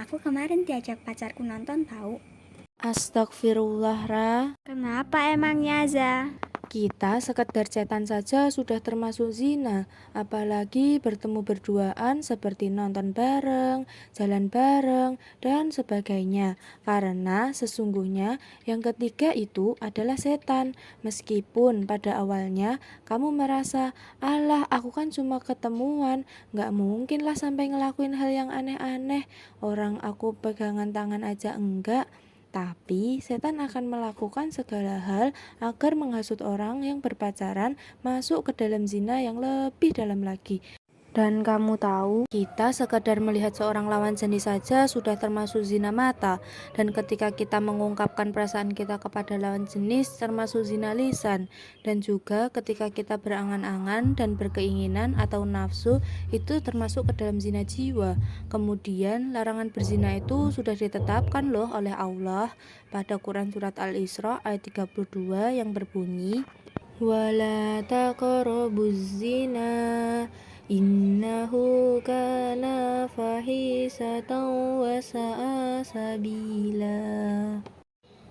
Aku kemarin diajak pacarku nonton tahu. Astagfirullah, Ra. Kenapa emangnya, Za? Kita sekedar chatan saja sudah termasuk zina, apalagi bertemu berduaan seperti nonton bareng, jalan bareng, dan sebagainya. Karena sesungguhnya yang ketiga itu adalah setan. Meskipun pada awalnya kamu merasa, alah aku kan cuma ketemuan, gak mungkin lah sampai ngelakuin hal yang aneh-aneh. Orang aku pegangan tangan aja enggak. Tapi setan akan melakukan segala hal agar menghasut orang yang berpacaran masuk ke dalam zina yang lebih dalam lagi. Dan kamu tahu, kita sekadar melihat seorang lawan jenis saja sudah termasuk zina mata. Dan ketika kita mengungkapkan perasaan kita kepada lawan jenis termasuk zina lisan. Dan juga ketika kita berangan-angan dan berkeinginan atau nafsu itu termasuk ke dalam zina jiwa. Kemudian larangan berzina itu sudah ditetapkan loh oleh Allah pada Quran Surat Al-Isra ayat 32 yang berbunyi, wala taqrabuz zina innahu kana fahisatan wa sa'a sabila,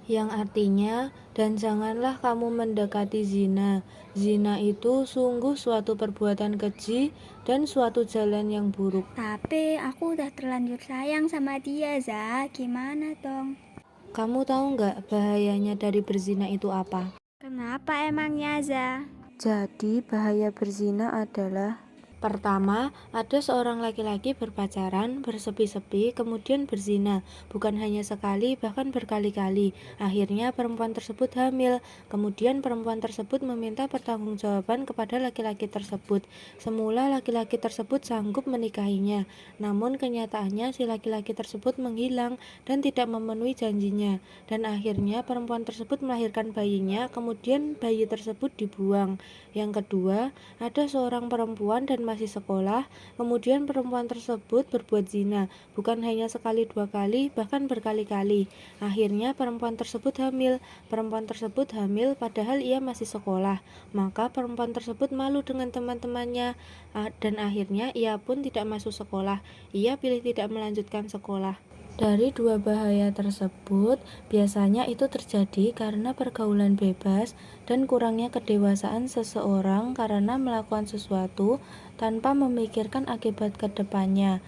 yang artinya, dan janganlah kamu mendekati zina. Zina itu sungguh suatu perbuatan keji dan suatu jalan yang buruk. Tapi aku udah terlanjur sayang sama dia, Za. Gimana dong? Kamu tahu nggak bahayanya dari berzina itu apa? Kenapa emangnya, Za? Jadi bahaya berzina adalah, pertama, ada seorang laki-laki berpacaran, bersepi-sepi, kemudian berzina. Bukan hanya sekali, bahkan berkali-kali. Akhirnya perempuan tersebut hamil. Kemudian perempuan tersebut meminta pertanggungjawaban kepada laki-laki tersebut. Semula laki-laki tersebut sanggup menikahinya. Namun kenyataannya si laki-laki tersebut menghilang dan tidak memenuhi janjinya. Dan akhirnya perempuan tersebut melahirkan bayinya, kemudian bayi tersebut dibuang. Yang kedua, ada seorang perempuan dan masih sekolah, kemudian perempuan tersebut berbuat zina, bukan hanya sekali dua kali, bahkan berkali-kali. Akhirnya perempuan tersebut hamil. Perempuan tersebut hamil padahal ia masih sekolah. Maka perempuan tersebut malu dengan teman-temannya, dan akhirnya ia pun tidak masuk sekolah. Ia pilih tidak melanjutkan sekolah. Dari dua bahaya tersebut, biasanya itu terjadi karena pergaulan bebas dan kurangnya kedewasaan seseorang karena melakukan sesuatu tanpa memikirkan akibat ke depannya.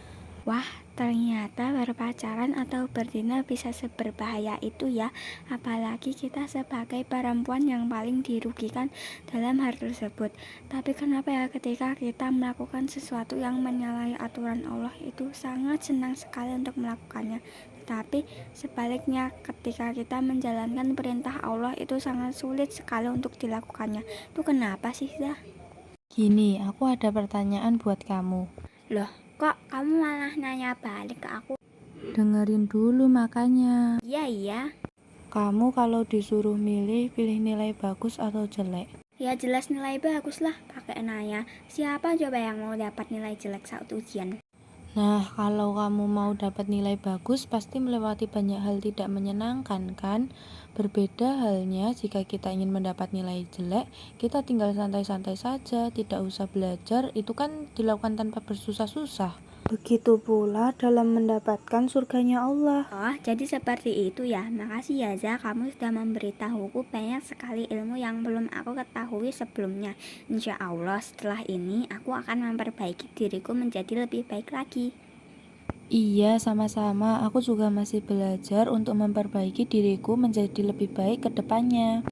Wah, ternyata berpacaran atau berzina bisa seberbahaya itu ya. Apalagi kita sebagai perempuan yang paling dirugikan dalam hal tersebut. Tapi kenapa ya ketika kita melakukan sesuatu yang menyalahi aturan Allah itu sangat senang sekali untuk melakukannya. Tapi sebaliknya ketika kita menjalankan perintah Allah itu sangat sulit sekali untuk dilakukannya. Itu kenapa sih, Dah? Gini, aku ada pertanyaan buat kamu. Loh, kok kamu malah nanya balik ke aku? Dengerin dulu makanya. Iya. Kamu kalau disuruh milih, pilih nilai bagus atau jelek? Ya jelas nilai bagus lah, pakai nanya. Siapa coba yang mau dapat nilai jelek saat ujian? Nah, kalau kamu mau dapat nilai bagus, pasti melewati banyak hal tidak menyenangkan, kan? Berbeda halnya jika kita ingin mendapat nilai jelek, kita tinggal santai-santai saja, tidak usah belajar, itu kan dilakukan tanpa bersusah-susah. Begitu pula dalam mendapatkan surganya Allah. Oh, jadi seperti itu ya. Makasih ya, Za, kamu sudah memberitahuku banyak sekali ilmu yang belum aku ketahui sebelumnya. Insya Allah setelah ini aku akan memperbaiki diriku menjadi lebih baik lagi. Iya, sama-sama. Aku juga masih belajar untuk memperbaiki diriku menjadi lebih baik ke depannya.